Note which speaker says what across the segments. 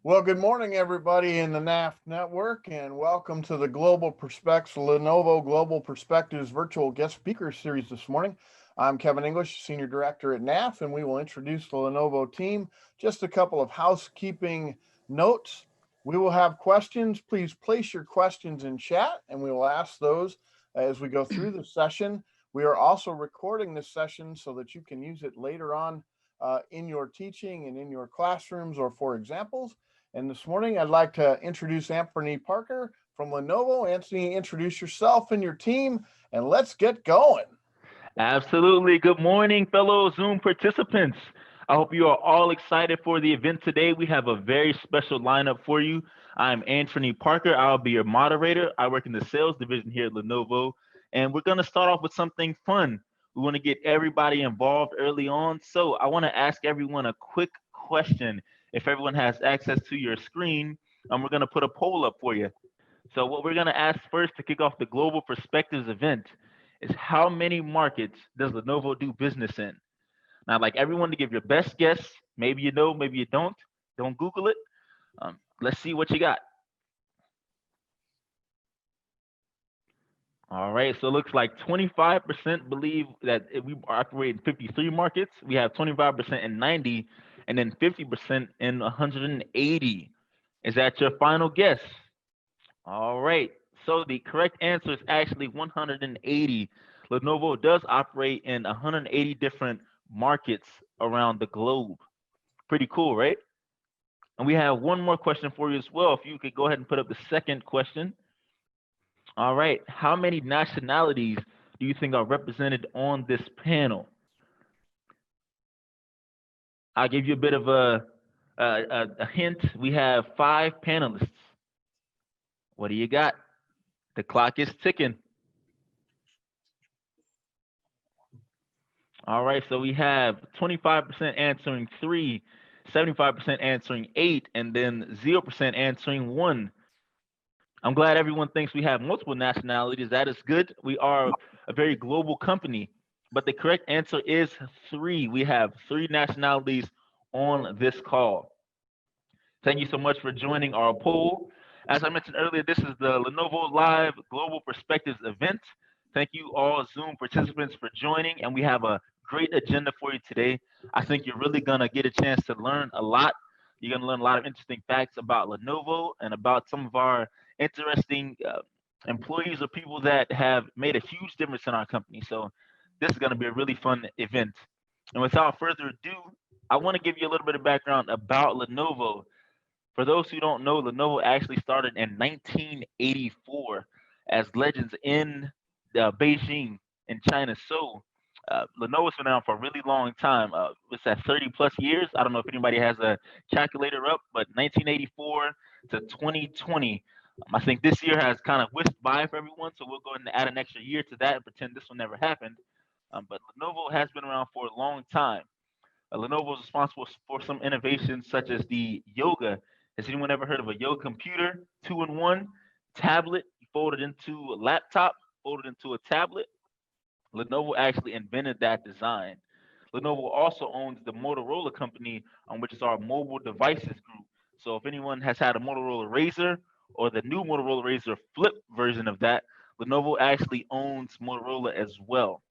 Speaker 1: Well, good morning, everybody in the NAF network, and welcome to the Global Perspectives Lenovo Global Perspectives Virtual Guest Speaker Series this morning. I'm Kevin English, Senior Director at NAF, and we will introduce the Lenovo team. Just a couple of housekeeping notes. We will have questions. Please place your questions in chat, and we will ask those as we go through the session. We are also recording this session so that you can use it later on in your teaching and in your classrooms or for examples. And this morning, I'd like to introduce Anfernee Parker from Lenovo. Anthony, introduce yourself and your team, and let's get going.
Speaker 2: Absolutely. Good morning, fellow Zoom participants. I hope you are all excited for the event today. We have a very special lineup for you. I'm Anfernee Parker. I'll be your moderator. I work in the sales division here at Lenovo, and we're going to start off with something fun. We want to get everybody involved early on. So I want to ask everyone a quick question. If everyone has access to your screen, we're going to put a poll up for you. So what we're going to ask first to kick off the Global Perspectives event is how many markets does Lenovo do business in? Now, I'd like everyone to give your best guess. Maybe you know, maybe you don't. Don't Google it. Let's see what you got. All right, so it looks like 25% believe that we operate in 53 markets. We have 25% in 90, and then 50% in 180. Is that your final guess? All right. So the correct answer is actually 180. Lenovo does operate in 180 different markets around the globe. Pretty cool, right? And we have one more question for you as well. If you could go ahead and put up the second question. All right. How many nationalities do you think are represented on this panel? I'll give you a bit of a hint. We have 5 panelists. What do you got? The clock is ticking. All right, so we have 25% answering 3, 75% answering 8, and then 0% answering 1. I'm glad everyone thinks we have multiple nationalities. That is good. We are a very global company, but the correct answer is 3. We have 3 nationalities on this call. Thank you so much for joining our poll. As I mentioned earlier, this is the Lenovo Live Global Perspectives event. Thank you all Zoom participants for joining, and we have a great agenda for you today. I think you're really going to get a chance to learn a lot. You're going to learn a lot of interesting facts about Lenovo and about some of our interesting employees or people that have made a huge difference in our company. So this is going to be a really fun event. And without further ado, I want to give you a little bit of background about Lenovo. For those who don't know, Lenovo actually started in 1984 as legends in Beijing in China. So Lenovo's been around for a really long time. What's that, 30 plus years? I don't know if anybody has a calculator up, but 1984 to 2020. I think this year has kind of whisked by for everyone, so we'll go ahead and add an extra year to that and pretend this one never happened. But Lenovo has been around for a long time. Lenovo is responsible for some innovations such as the yoga. Has anyone ever heard of a yoga computer, 2-in-1 tablet? You fold it into a laptop, fold it into a tablet. Lenovo actually invented that design. Lenovo also owns the Motorola company, which is our mobile devices group. So if anyone has had a Motorola Razr or the new Motorola Razr flip version of that, Lenovo actually owns Motorola as well.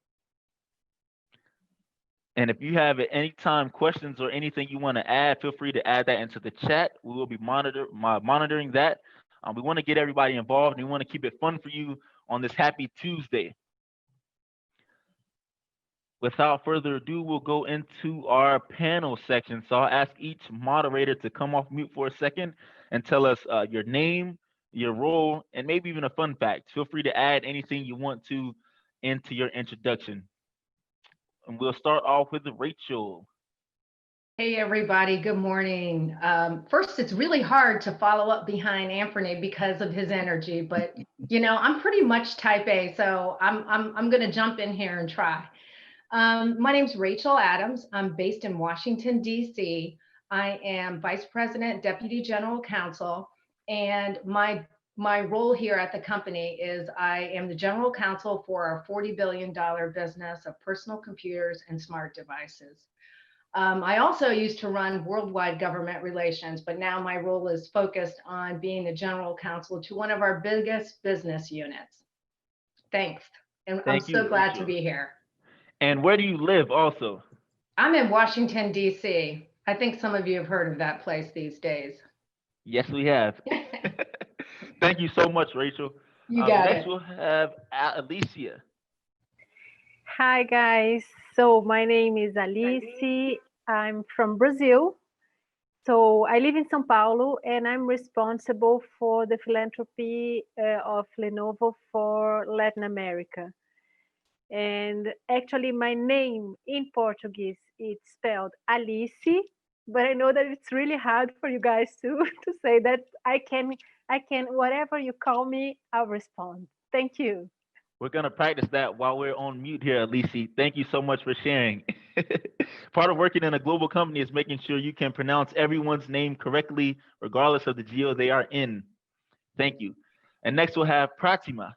Speaker 2: And if you have at any time questions or anything you want to add, feel free to add that into the chat. We will be monitoring that. We want to get everybody involved and we want to keep it fun for you on this happy Tuesday. Without further ado, we'll go into our panel section. So I'll ask each moderator to come off mute for a second and tell us your name, your role, and maybe even a fun fact. Feel free to add anything you want to into your introduction. And we'll start off with Rachel.
Speaker 3: Hey, everybody. Good morning. First, it's really hard to follow up behind Anfernee because of his energy, but I'm pretty much type A, so I'm going to jump in here and try. My name's Rachel Adams. I'm based in Washington, D.C. I am Vice President, Deputy General Counsel, and my role here at the company is I am the General Counsel for our $40 billion business of personal computers and smart devices. I also used to run worldwide government relations, but now my role is focused on being the general counsel to one of our biggest business units. Thanks. And I'm
Speaker 2: Thank you,
Speaker 3: so glad to
Speaker 2: Rachel.
Speaker 3: be here.
Speaker 2: And where do you live also?
Speaker 3: I'm in Washington, D.C. I think some of you have heard of that place these days.
Speaker 2: Yes, we have. Thank you so much, Rachel.
Speaker 3: You got
Speaker 2: Next,
Speaker 3: it.
Speaker 2: we'll have Alicia.
Speaker 4: Hi guys, so my name is Alice. I'm from Brazil. So I live in São Paulo and I'm responsible for the philanthropy of Lenovo for Latin America. And actually my name in Portuguese is spelled Alice, but I know that it's really hard for you guys to say that. I can whatever you call me, I'll respond. Thank you.
Speaker 2: We're going to practice that while we're on mute here, Elise. Thank you so much for sharing. Part of working in a global company is making sure you can pronounce everyone's name correctly, regardless of the geo they are in. Thank you. And next we'll have Pratima.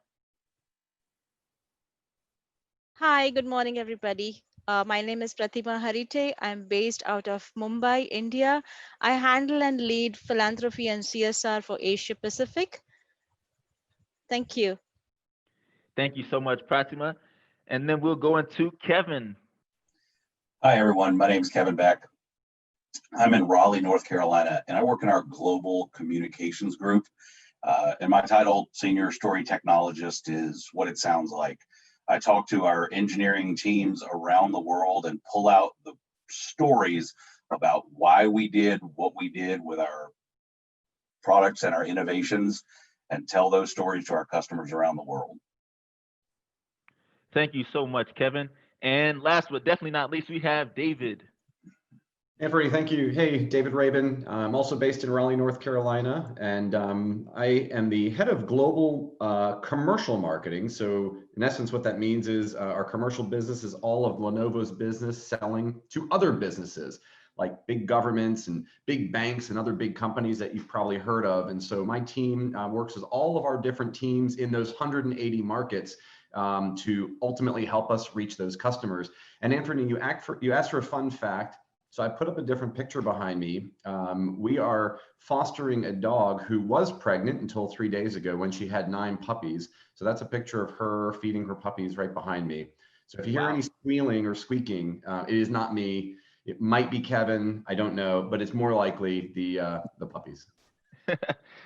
Speaker 5: Hi, good morning, everybody. My name is Pratima Harite. I'm based out of Mumbai, India. I handle and lead philanthropy and CSR for Asia Pacific. Thank you.
Speaker 2: Thank you so much, Pratima. And then we'll go into Kevin.
Speaker 6: Hi, everyone. My name is Kevin Beck. I'm in Raleigh, North Carolina, and I work in our global communications group. And my title, Senior Story Technologist, is what it sounds like. I talk to our engineering teams around the world and pull out the stories about why we did what we did with our products and our innovations and tell those stories to our customers around the world.
Speaker 2: Thank you so much, Kevin. And last but definitely not least, we have David.
Speaker 7: Anfernee, thank you. Hey, David Rabin. I'm also based in Raleigh, North Carolina, and I am the head of global commercial marketing. So in essence, what that means is our commercial business is all of Lenovo's business selling to other businesses, like big governments and big banks and other big companies that you've probably heard of. And so my team works with all of our different teams in those 180 markets to ultimately help us reach those customers. And Anfernee, you asked for a fun fact. So I put up a different picture behind me. We are fostering a dog who was pregnant until 3 days ago when she had 9 puppies. So that's a picture of her feeding her puppies right behind me. So if you hear any squealing or squeaking, it is not me. It might be Kevin. I don't know, but it's more likely the puppies.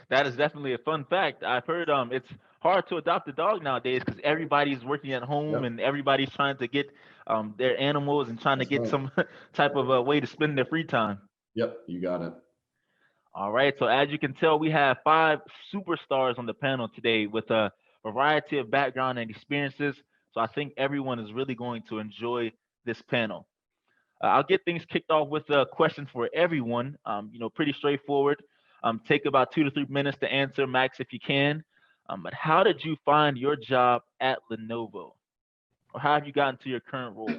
Speaker 2: That is definitely a fun fact. I've heard it's hard to adopt a dog nowadays because everybody's working at home and everybody's trying to get their animals and trying to get some type of a way to spend their free time.
Speaker 7: Yep, you got it.
Speaker 2: All right, so as you can tell, we have 5 superstars on the panel today with a variety of background and experiences. So I think everyone is really going to enjoy this panel. I'll get things kicked off with a question for everyone. Pretty straightforward. Take about 2 to 3 minutes to answer, max if you can. But how did you find your job at Lenovo? Or how have you gotten to your current role?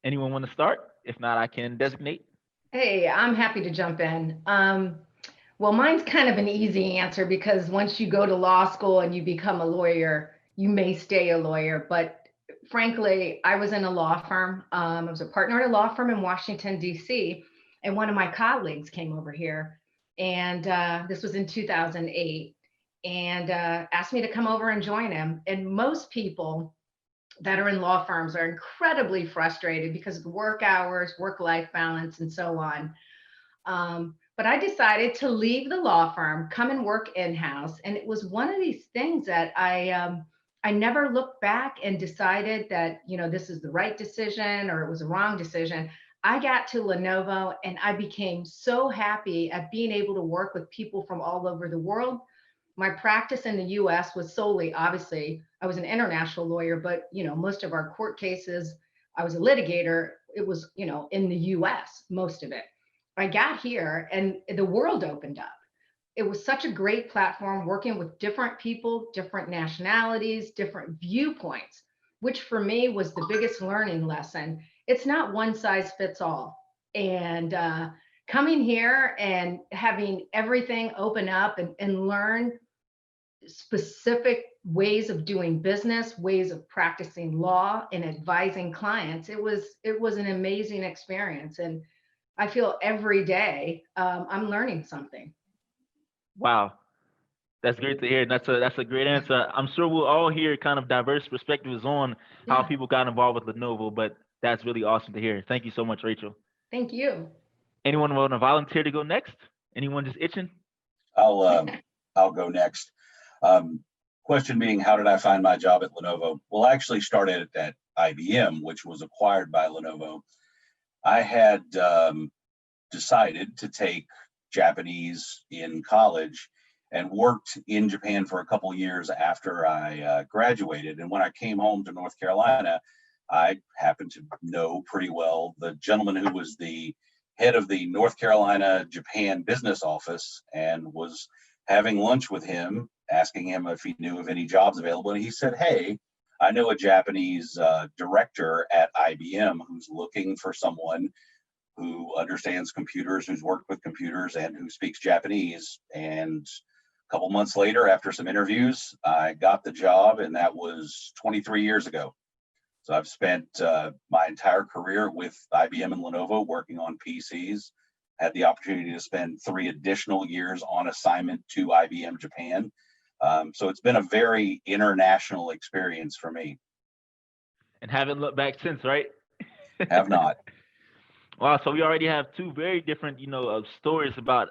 Speaker 2: Anyone want to start? If not, I can designate.
Speaker 3: Hey, I'm happy to jump in. Well, mine's kind of an easy answer because once you go to law school and you become a lawyer, you may stay a lawyer. But frankly, I was in a law firm. I was a partner at a law firm in Washington, D.C. And one of my colleagues came over here. And this was in 2008. And asked me to come over and join him. And most people that are in law firms are incredibly frustrated because of the work hours, work-life balance, and so on. But I decided to leave the law firm, come and work in-house. And it was one of these things that I never looked back and decided that, this is the right decision or it was a wrong decision. I got to Lenovo and I became so happy at being able to work with people from all over the world. My practice in the US was solely, obviously, I was an international lawyer, but most of our court cases, I was a litigator. It was, in the US, most of it. I got here and the world opened up. It was such a great platform working with different people, different nationalities, different viewpoints, which for me was the biggest learning lesson. It's not one size fits all. And coming here and having everything open up and learn specific ways of doing business, ways of practicing law and advising clients. It was an amazing experience. And I feel every day I'm learning something.
Speaker 2: Wow. That's great to hear. That's a great answer. I'm sure we'll all hear kind of diverse perspectives on how
Speaker 3: Yeah.
Speaker 2: people got involved with Lenovo, but that's really awesome to hear. Thank you so much, Rachel.
Speaker 3: Thank you.
Speaker 2: Anyone want to volunteer to go next? Anyone just itching?
Speaker 6: I'll go next. Question being, how did I find my job at Lenovo? Well, I actually started at IBM, which was acquired by Lenovo. I had decided to take Japanese in college and worked in Japan for a couple of years after I graduated. And when I came home to North Carolina, I happened to know pretty well the gentleman who was the head of the North Carolina Japan business office, and was having lunch with him, asking him if he knew of any jobs available. And he said, hey, I know a Japanese director at IBM who's looking for someone who understands computers, who's worked with computers, and who speaks Japanese. And a couple months later, after some interviews, I got the job, and that was 23 years ago. So I've spent my entire career with IBM and Lenovo working on PCs. Had the opportunity to spend 3 additional years on assignment to IBM Japan. So it's been a very international experience for me.
Speaker 2: And haven't looked back since, right?
Speaker 6: Have not.
Speaker 2: Wow, so we already have 2 very different, stories about,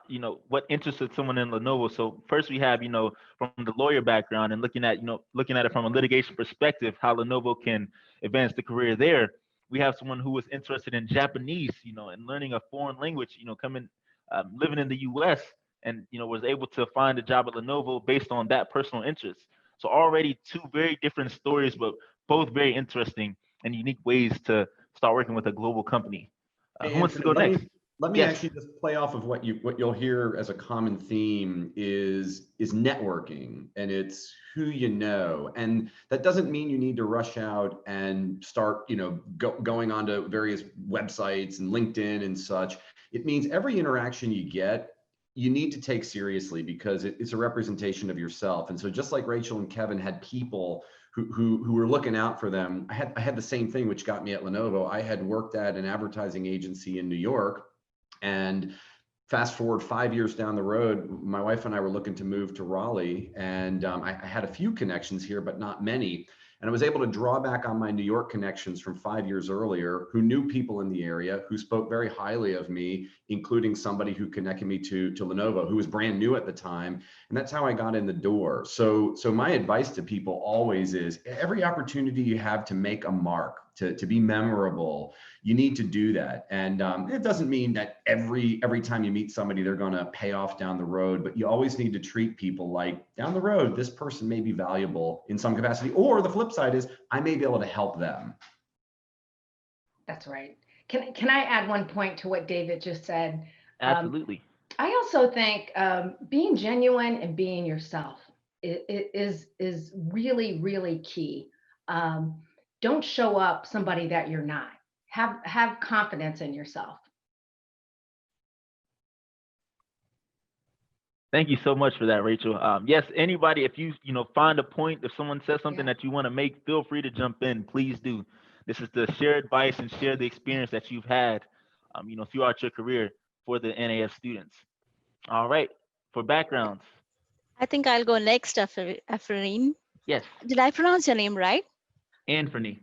Speaker 2: what interested someone in Lenovo. So first we have, from the lawyer background and looking at it from a litigation perspective, how Lenovo can advance the career there. We have someone who was interested in Japanese, and learning a foreign language, living in the US, and, was able to find a job at Lenovo based on that personal interest. So already 2 very different stories, but both very interesting and unique ways to start working with a global company. Who wants to go next?
Speaker 7: Let me
Speaker 2: Yes.
Speaker 7: actually just play off of what you'll hear as a common theme is networking, and it's who you know. And that doesn't mean you need to rush out and start, going onto various websites and LinkedIn and such. It means every interaction you get, you need to take seriously, because it's a representation of yourself. And so just like Rachel and Kevin had people who were looking out for them, I had the same thing, which got me at Lenovo. I had worked at an advertising agency in New York, and fast forward 5 years down the road, my wife and I were looking to move to Raleigh, and I had a few connections here, but not many. And I was able to draw back on my New York connections from 5 years earlier, who knew people in the area, who spoke very highly of me, including somebody who connected me to Lenovo, who was brand new at the time. And that's how I got in the door. So my advice to people always is, every opportunity you have to make a mark, to be memorable, you need to do that. And it doesn't mean that every time you meet somebody, they're going to pay off down the road, but you always need to treat people like, down the road, this person may be valuable in some capacity, or the flip side is, I may be able to help them.
Speaker 3: That's right. Can I add one point to what David just said?
Speaker 2: Absolutely.
Speaker 3: I also think being genuine and being yourself is really, really key. Don't show up somebody that you're not. Have confidence in yourself.
Speaker 2: Thank you so much for that, Rachel. Yes, anybody, if you find a point, if someone says something that you want to make, feel free to jump in. Please do. This is to share advice and share the experience that you've had, throughout your career for the NAF students. All right, for backgrounds.
Speaker 5: I think I'll go next, Anfernee.
Speaker 2: Yes.
Speaker 5: Did I pronounce your name right?
Speaker 2: Anfernee.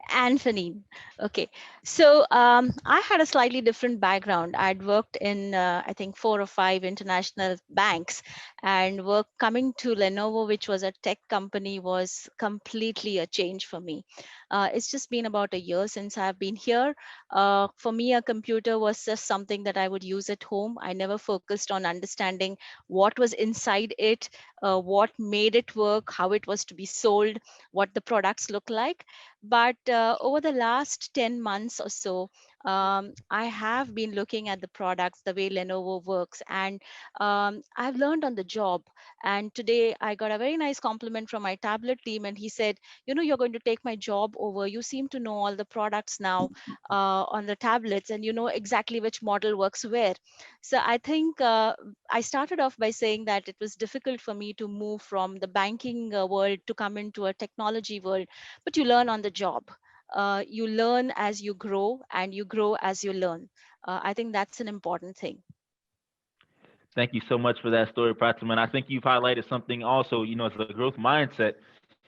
Speaker 5: Anfernee. Okay. So I had a slightly different background. I'd worked in, I think, 4 or 5 international banks, and coming to Lenovo, which was a tech company, was completely a change for me. It's just been about a year since I've been here. For me, a computer was just something that I would use at home. I never focused on understanding what was inside it, what made it work, how it was to be sold, what the products look like. But over the last 10 months or so, I have been looking at the products, the way Lenovo works, and I've learned on the job. And today I got a very nice compliment from my tablet team, and he said, "You know, you're going to take my job over. You seem to know all the products now on the tablets, and you know exactly which model works where." So I think I started off by saying that it was difficult for me to move from the banking world to come into a technology world, but you learn on the job. You learn as you grow, and you grow as you learn. I think that's an important thing.
Speaker 2: Thank you so much for that story, Pratima. And I think you've highlighted something also, as a growth mindset.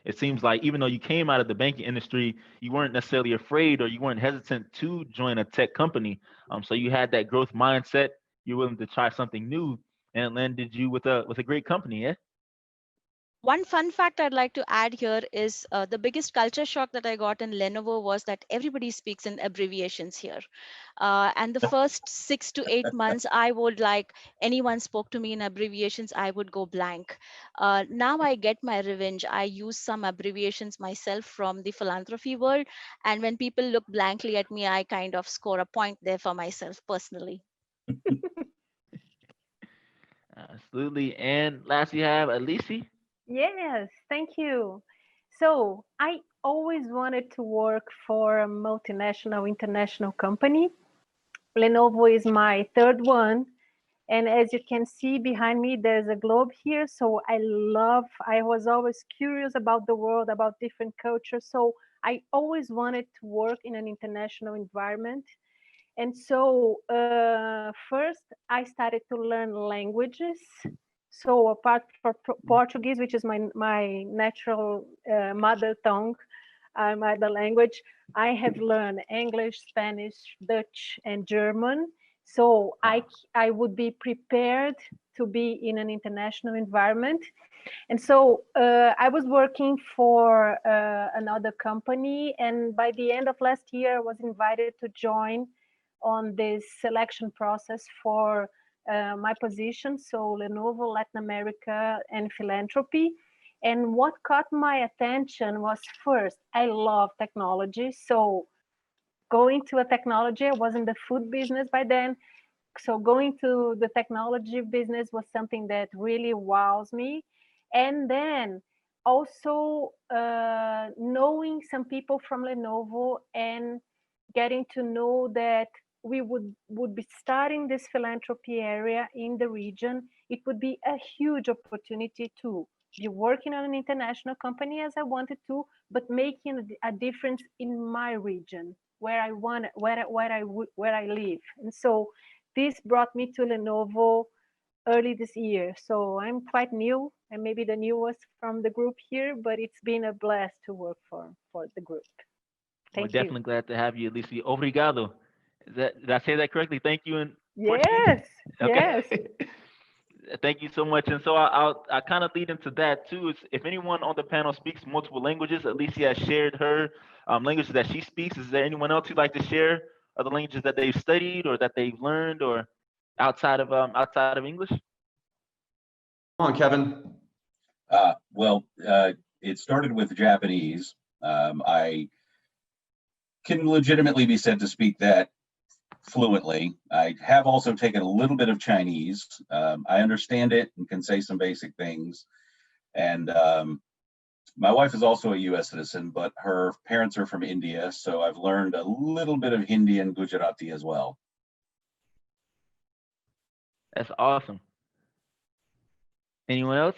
Speaker 2: It seems like even though you came out of the banking industry, you weren't necessarily afraid or you weren't hesitant to join a tech company. So you had that growth mindset. You're willing to try something new, and it landed you with a great company. Yeah.
Speaker 5: One fun fact I'd like to add here is the biggest culture shock that I got in Lenovo was that everybody speaks in abbreviations here. And the first 6 to 8 months, I would like anyone spoke to me in abbreviations, I would go blank. Now I get my revenge. I use some abbreviations myself from the philanthropy world. And when people look blankly at me, I kind of score a point there for myself personally.
Speaker 2: Absolutely. And last you have Elise.
Speaker 4: Yes, thank you. So I always wanted to work for a multinational, international company. Lenovo is my third one. And as you can see behind me, there's a globe here. So I was always curious about the world, about different cultures. So I always wanted to work in an international environment. And so first I started to learn languages. So apart from Portuguese, which is my natural mother tongue, mother language, I have learned English, Spanish, Dutch, and German. So I would be prepared to be in an international environment. And so I was working for another company, and by the end of last year, I was invited to join on this selection process for my position, so Lenovo, Latin America, and Philanthropy. And what caught my attention was first, I love technology. So going to a technology, I was in the food business by then. So going to the technology business was something that really wows me. And then also knowing some people from Lenovo and getting to know that we would be starting this philanthropy area in the region. It would be a huge opportunity to be working on an international company as I wanted to, but making a difference in my region where I want, where I live. And so this brought me to Lenovo early this year. So I'm quite new and maybe the newest from the group here, but it's been a blast to work for the group.
Speaker 2: We're
Speaker 4: Thank you.
Speaker 2: definitely glad to have you, Elise. Obrigado. Did I say that correctly? Thank you in Portuguese?
Speaker 4: Yes,
Speaker 2: Okay.
Speaker 4: yes.
Speaker 2: Thank you so much. And so I kind of lead into that too. Is if anyone on the panel speaks multiple languages, Alicia has shared her languages that she speaks. Is there anyone else who'd like to share other languages that they've studied or that they've learned or outside of English?
Speaker 7: Come on, Kevin.
Speaker 6: It started with Japanese. I can legitimately be said to speak that fluently. I have also taken a little bit of Chinese. I understand it and can say some basic things. And my wife is also a US citizen, but her parents are from India. So I've learned a little bit of Hindi and Gujarati as well.
Speaker 2: That's awesome. Anyone else?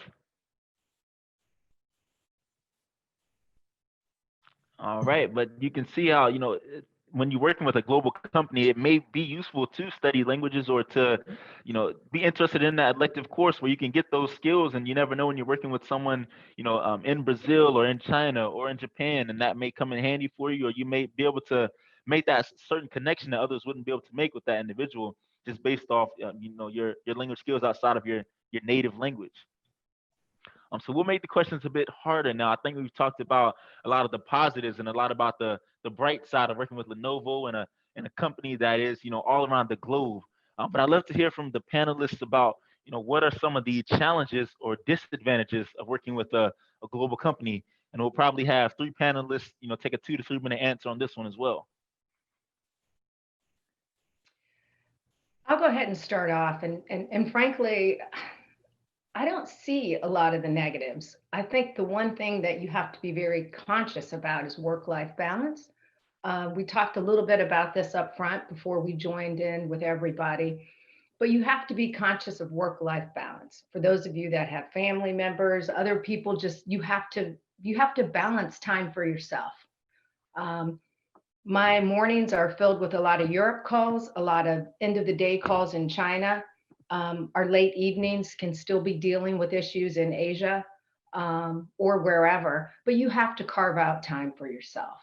Speaker 2: All right, but you can see how, when you're working with a global company, it may be useful to study languages or to, be interested in that elective course where you can get those skills. And you never know when you're working with someone, in Brazil or in China or in Japan, and that may come in handy for you, or you may be able to make that certain connection that others wouldn't be able to make with that individual just based off, your language skills outside of your native language. So we'll make the questions a bit harder now. I think we've talked about a lot of the positives and a lot about the bright side of working with Lenovo and a company that is, all around the globe. But I'd love to hear from the panelists about, what are some of the challenges or disadvantages of working with a global company? And we'll probably have 3 panelists, take a 2 to 3 minute answer on this one as well.
Speaker 3: I'll go ahead and start off. And frankly, I don't see a lot of the negatives. I think the one thing that you have to be very conscious about is work-life balance. We talked a little bit about this up front before we joined in with everybody, but you have to be conscious of work-life balance. For those of you that have family members, other people, just you have to balance time for yourself. My mornings are filled with a lot of Europe calls, a lot of end of the day calls in China. Our late evenings can still be dealing with issues in Asia or wherever, but you have to carve out time for yourself.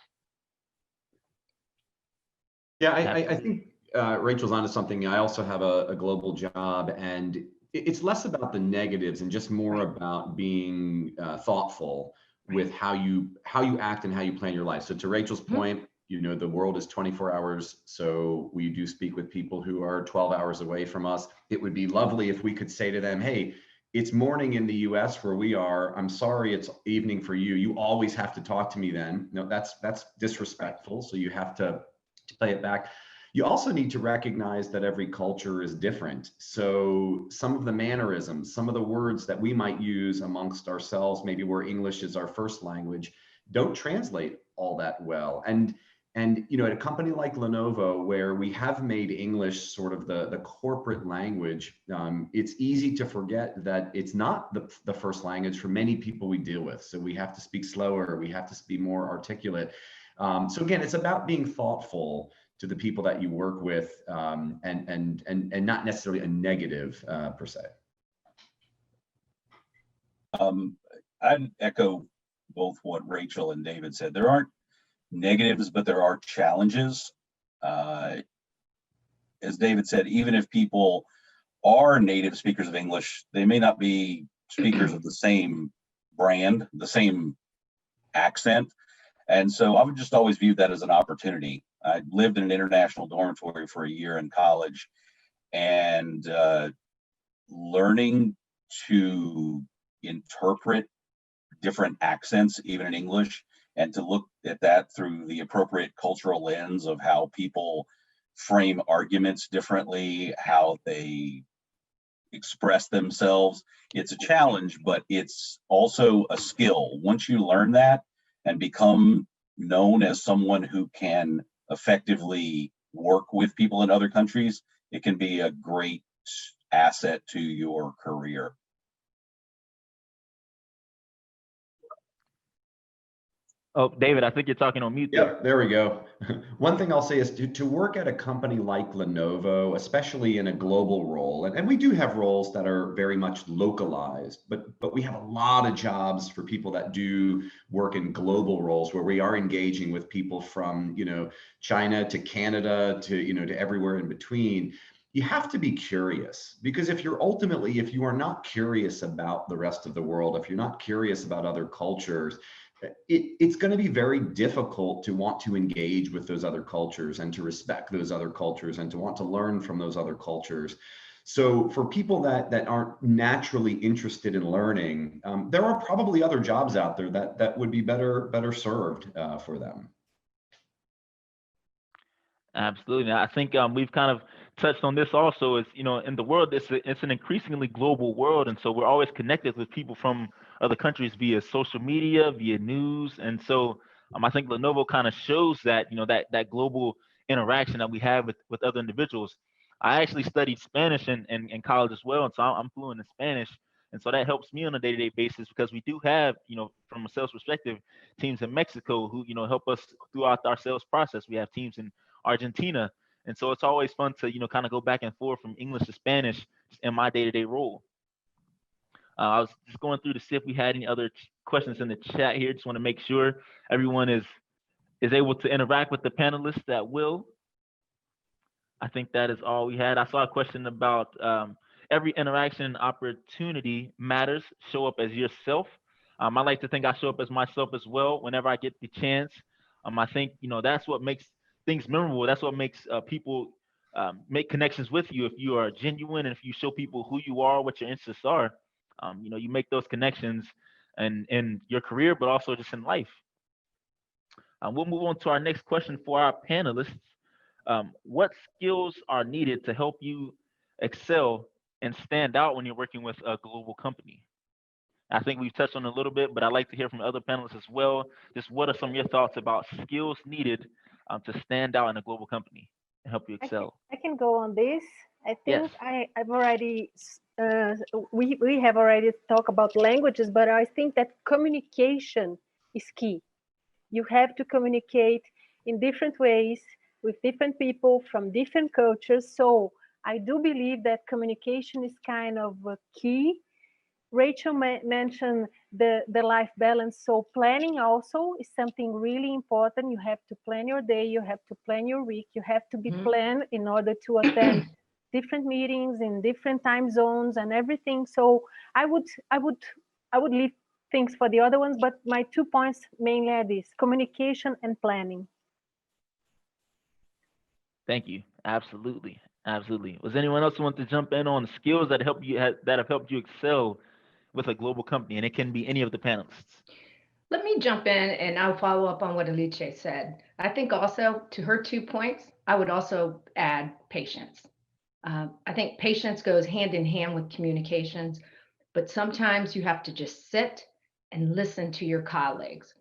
Speaker 7: Yeah, I think Rachel's onto something. I also have a global job, and it's less about the negatives and just more about being thoughtful with how you act and how you plan your life. So to Rachel's point, you know, the world is 24 hours. So we do speak with people who are 12 hours away from us. It would be lovely if we could say to them, hey, it's morning in the US where we are. I'm sorry, it's evening for you. You always have to talk to me then. No, that's disrespectful. So you have to play it back. You also need to recognize that every culture is different. So some of the mannerisms, some of the words that we might use amongst ourselves, maybe where English is our first language, don't translate all that well. And you know, at a company like Lenovo, where we have made English sort of the corporate language, it's easy to forget that it's not the first language for many people we deal with. So we have to speak slower, we have to be more articulate. So again, it's about being thoughtful to the people that you work with, and not necessarily a negative per se.
Speaker 6: I'd echo both what Rachel and David said. There aren't negatives, but there are challenges. As David said, even if people are native speakers of English, they may not be speakers of the same brand, the same accent. And so I would just always view that as an opportunity. I lived in an international dormitory for a year in college, and learning to interpret different accents, even in English, and to look at that through the appropriate cultural lens of how people frame arguments differently, how they express themselves. It's a challenge, but it's also a skill. Once you learn that and become known as someone who can effectively work with people in other countries, it can be a great asset to your career.
Speaker 2: Oh, David, I think you're talking on mute.
Speaker 7: Yep, there we go. One thing I'll say is to work at a company like Lenovo, especially in a global role, and we do have roles that are very much localized, but we have a lot of jobs for people that do work in global roles where we are engaging with people from, you know, China to Canada to, you know, to everywhere in between. You have to be curious, because if you are not curious about the rest of the world, if you're not curious about other cultures, it's going to be very difficult to want to engage with those other cultures and to respect those other cultures and to want to learn from those other cultures. So for people that aren't naturally interested in learning, there are probably other jobs out there that would be better served for them.
Speaker 2: Absolutely. I think we've kind of touched on this also. Is, you know, in the world, it's an increasingly global world, and so we're always connected with people from other countries via social media, via news, and so I think Lenovo kind of shows that, you know, that global interaction that we have with other individuals. I actually studied Spanish in college as well, and so I'm fluent in Spanish, and so that helps me on a day-to-day basis, because we do have, you know, from a sales perspective, teams in Mexico who, you know, help us throughout our sales process. We have teams in Argentina. And so it's always fun to, you know, kind of go back and forth from English to Spanish in my day-to-day role. I was just going through to see if we had any other questions in the chat here. Just want to make sure everyone is able to interact with the panelists at will. I think that is all we had. I saw a question about every interaction opportunity matters. Show up as yourself. I like to think I show up as myself as well whenever I get the chance. I think, you know, that's what makes things memorable. That's what makes people make connections with you. If you are genuine and if you show people who you are, what your interests are, you know, you make those connections in your career, but also just in life. We'll move on to our next question for our panelists. What skills are needed to help you excel and stand out when you're working with a global company? I think we've touched on it a little bit, but I'd like to hear from other panelists as well. Just what are some of your thoughts about skills needed to stand out in a global company and help you excel?
Speaker 4: I can go on this. I
Speaker 2: Yes.
Speaker 4: think I've already, we have already talked about languages, but I think that communication is key. You have to communicate in different ways with different people from different cultures. So I do believe that communication is kind of a key. Rachel mentioned the life balance. So planning also is something really important. You have to plan your day, you have to plan your week, you have to be planned in order to attend different meetings in different time zones and everything. So I would leave things for the other ones, but my 2 points mainly are this: communication and planning.
Speaker 2: Thank you. Absolutely. Absolutely. Was anyone else want to jump in on skills that have helped you excel with a global company? And it can be any of the panelists.
Speaker 3: Let me jump in and I'll follow up on what Elise said. I think also to her 2 points, I would also add patience. I think patience goes hand in hand with communications, but sometimes you have to just sit and listen to your colleagues,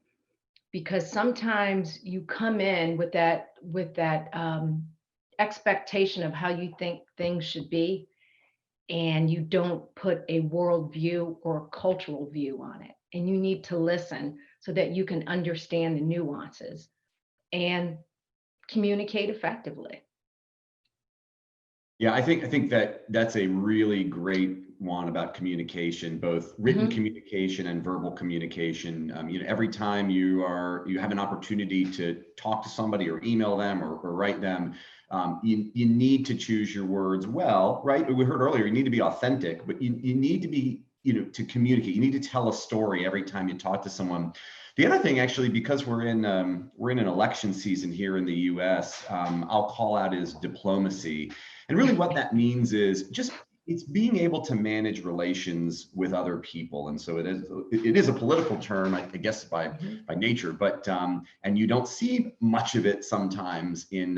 Speaker 3: because sometimes you come in with that expectation of how you think things should be, and you don't put a worldview or a cultural view on it. And you need to listen so that you can understand the nuances and communicate effectively.
Speaker 7: Yeah, I think that's a really great one about communication, both written communication and verbal communication. Every time you have an opportunity to talk to somebody or email them or write them, you need to choose your words well, right? We heard earlier, you need to be authentic, but you need to be, to communicate. You need to tell a story every time you talk to someone. The other thing, actually, because we're in an election season here in the U.S., I'll call out is diplomacy. And really what that means is it's being able to manage relations with other people. And so it is a political term, I guess, by nature, but and you don't see much of it sometimes in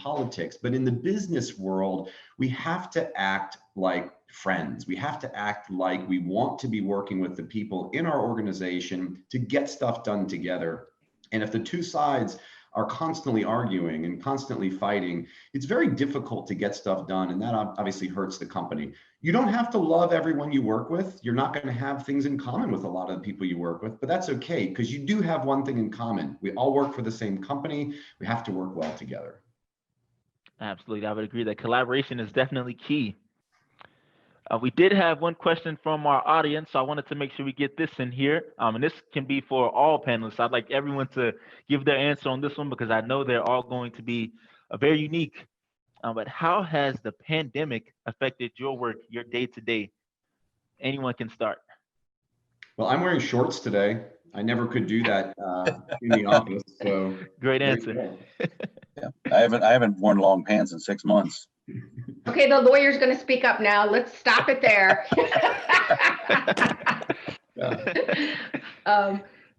Speaker 7: politics. But in the business world, we have to act like friends. We have to act like we want to be working with the people in our organization to get stuff done together. And if the two sides are constantly arguing and constantly fighting, it's very difficult to get stuff done. And that obviously hurts the company. You don't have to love everyone you work with. You're not going to have things in common with a lot of the people you work with, but that's okay, because you do have one thing in common. We all work for the same company. We have to work well together.
Speaker 2: Absolutely. I would agree that collaboration is definitely key. We did have one question from our audience, so I wanted to make sure we get this in here. And this can be for all panelists. I'd like everyone to give their answer on this one, because I know they're all going to be very unique. But how has the pandemic affected your work, your day-to-day? Anyone can start.
Speaker 7: Well, I'm wearing shorts today. I never could do that in the office. So
Speaker 2: great answer.
Speaker 6: Yeah, I haven't worn long pants in 6 months.
Speaker 3: Okay, the lawyer's going to speak up now. Let's stop it there.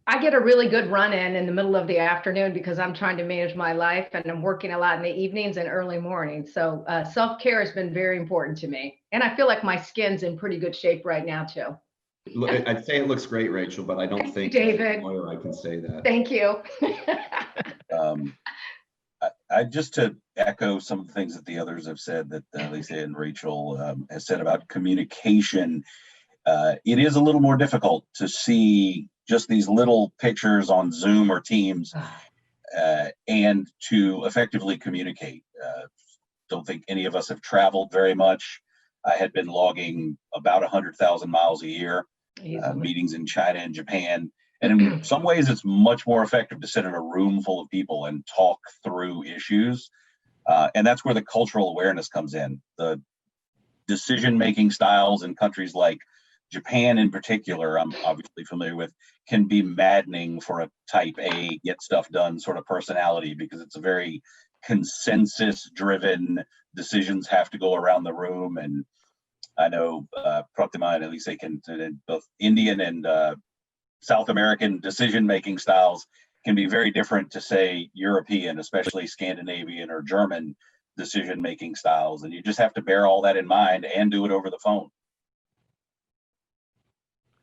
Speaker 3: I get a really good run in the middle of the afternoon because I'm trying to manage my life, and I'm working a lot in the evenings and early mornings. So self-care has been very important to me. And I feel like my skin's in pretty good shape right now too.
Speaker 7: I'd say it looks great, Rachel, but I don't think
Speaker 3: David,
Speaker 7: as a lawyer I can say that.
Speaker 3: Thank you.
Speaker 6: I just to echo some of the things that the others have said, that Elise and Rachel has said about communication. It is a little more difficult to see just these little pictures on Zoom or Teams and to effectively communicate. Don't think any of us have traveled very much. I had been logging about 100,000 miles a year, meetings in China and Japan. And in some ways, it's much more effective to sit in a room full of people and talk through issues. And that's where the cultural awareness comes in. The decision-making styles in countries like Japan in particular, I'm obviously familiar with, can be maddening for a type A, get stuff done sort of personality, because it's a very consensus-driven, decisions have to go around the room. And I know Pratima and Elise can, both Indian and South American decision-making styles can be very different to say European, especially Scandinavian or German decision-making styles. And you just have to bear all that in mind and do it over the phone.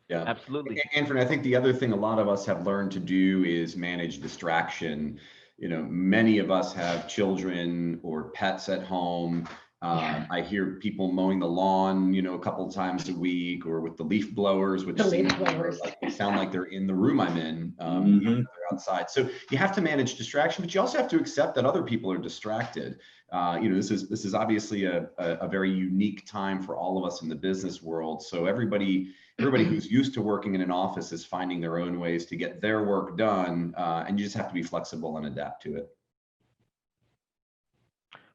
Speaker 7: Yeah,
Speaker 2: Absolutely.
Speaker 7: Anfernee, I think the other thing a lot of us have learned to do is manage distraction. You know, many of us have children or pets at home. I hear people mowing the lawn, you know, a couple of times a week, or with the leaf blowers, which like they sound like they're in the room I'm in. They're outside. So you have to manage distraction, but you also have to accept that other people are distracted. You know, this is obviously a very unique time for all of us in the business world. So everybody who's used to working in an office is finding their own ways to get their work done, and you just have to be flexible and adapt to it.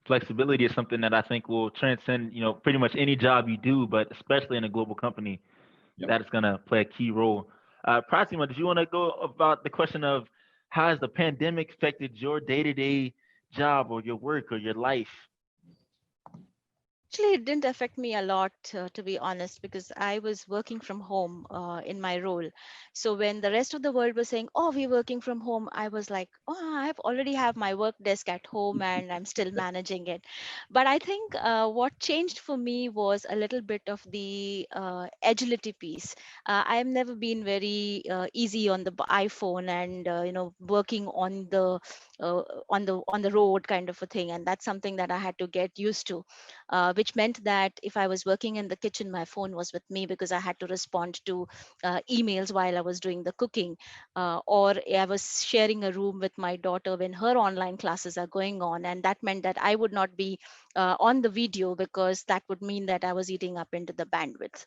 Speaker 2: Flexibility is something that I think will transcend, you know, pretty much any job you do, but especially in a global company, that is going to play a key role. Pratima, did you want to go about the question of how has the pandemic affected your day-to-day job or your work or your life?
Speaker 5: Actually, it didn't affect me a lot, to be honest, because I was working from home in my role. So when the rest of the world was saying, "Oh, we're working from home," I was like, "Oh, I have already have my work desk at home, and I'm still managing it." But I think what changed for me was a little bit of the agility piece. I have never been very easy on the iPhone and you know, working on the road kind of a thing, and that's something that I had to get used to. Which meant that if I was working in the kitchen, my phone was with me because I had to respond to emails while I was doing the cooking. Or I was sharing a room with my daughter when her online classes are going on. And that meant that I would not be on the video because that would mean that I was eating up into the bandwidth.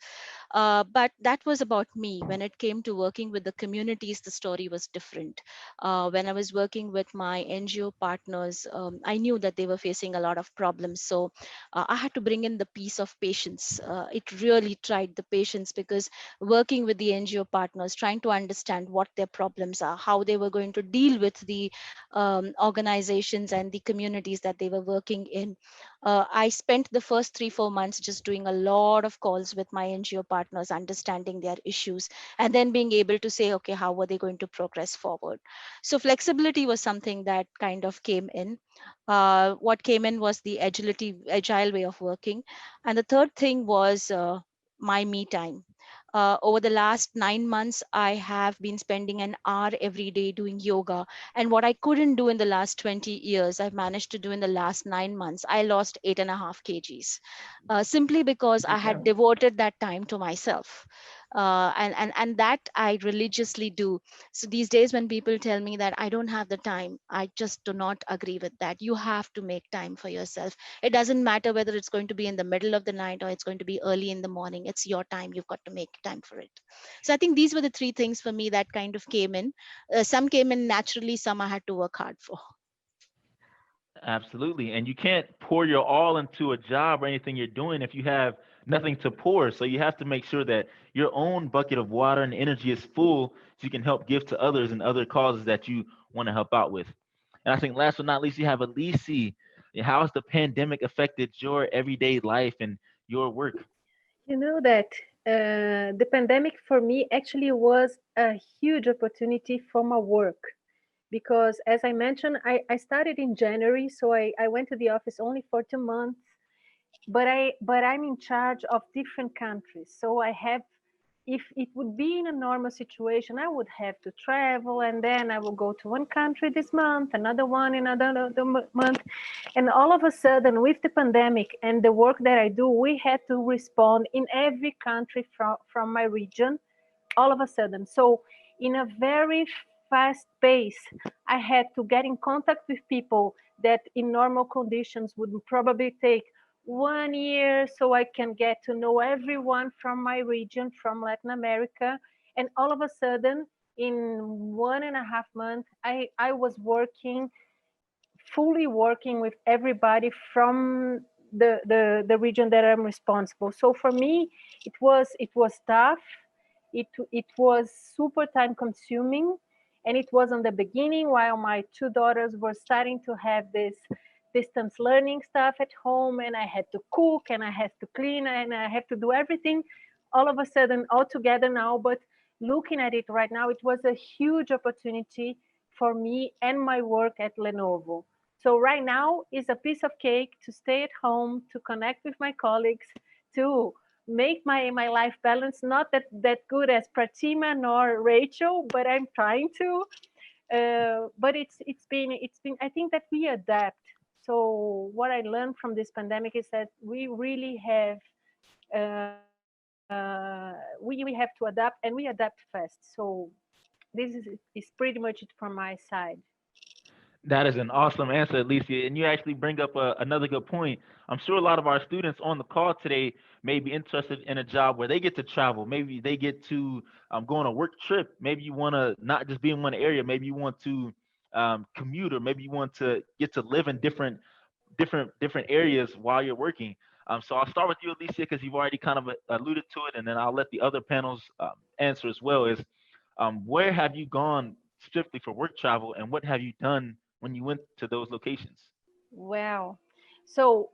Speaker 5: But that was about me. When it came to working with the communities, the story was different. When I was working with my NGO partners, I knew that they were facing a lot of problems. So I had to bring in the piece of patience. It really tried the patience because working with the NGO partners, trying to understand what their problems are, how they were going to deal with the organizations and the communities that they were working in. I spent the first 3-4 months just doing a lot of calls with my NGO partners, understanding their issues, and then being able to say, okay, how were they going to progress forward? So flexibility was something that kind of came in. What came in was the agile way of working. And the third thing was my me time. Over the last 9 months, I have been spending an hour every day doing yoga. And what I couldn't do in the last 20 years, I've managed to do in the last 9 months. I lost 8.5 kgs simply because I had devoted that time to myself. And that I religiously do. So these days when people tell me that I don't have the time, I just do not agree with that. You have to make time for yourself. It doesn't matter whether it's going to be in the middle of the night or it's going to be early in the morning. It's your time. You've got to make time for it. So I think these were the three things for me that kind of came in. Some came in naturally, some I had to work hard for.
Speaker 2: Absolutely. And you can't pour your all into a job or anything you're doing if you have nothing to pour. So you have to make sure that your own bucket of water and energy is full so you can help give to others and other causes that you want to help out with. And I think last but not least, you have Elise. How has the pandemic affected your everyday life and your work?
Speaker 4: You know that the pandemic for me actually was a huge opportunity for my work because, as I mentioned, I started in January, so I went to the office only for 2 months, but I'm in charge of different countries, so I have. If it would be in a normal situation, I would have to travel, and then I will go to one country this month, another one in another month. And all of a sudden, with the pandemic and the work that I do, we had to respond in every country from my region, all of a sudden. So in a very fast pace, I had to get in contact with people that in normal conditions would probably take 1 year, so I can get to know everyone from my region, from Latin America. And all of a sudden, in 1.5 months, I was fully working with everybody from the region that I'm responsible. So for me, it was tough. It was super time consuming, and it was on the beginning while my 2 daughters were starting to have this distance learning stuff at home, and I had to cook and I had to clean and I have to do everything all of a sudden all together now. But looking at it right now, it was a huge opportunity for me and my work at Lenovo. So right now is a piece of cake to stay at home, to connect with my colleagues, to make my life balance, not that good as Pratima nor Rachel, but I'm trying to. But it's been I think that we adapt. So what I learned from this pandemic is that we really have we have to adapt, and we adapt fast. So this is pretty much it from my side.
Speaker 2: That is an awesome answer, Alicia. And you actually bring up another good point. I'm sure a lot of our students on the call today may be interested in a job where they get to travel. Maybe they get to go on a work trip. Maybe you want to not just be in one area. Maybe you want to commute, or maybe you want to get to live in different areas while you're working. So I'll start with you, Alicia, because you've already kind of alluded to it, and then I'll let the other panels answer as well. Is where have you gone strictly for work travel, and what have you done when you went to those locations?
Speaker 4: Well, so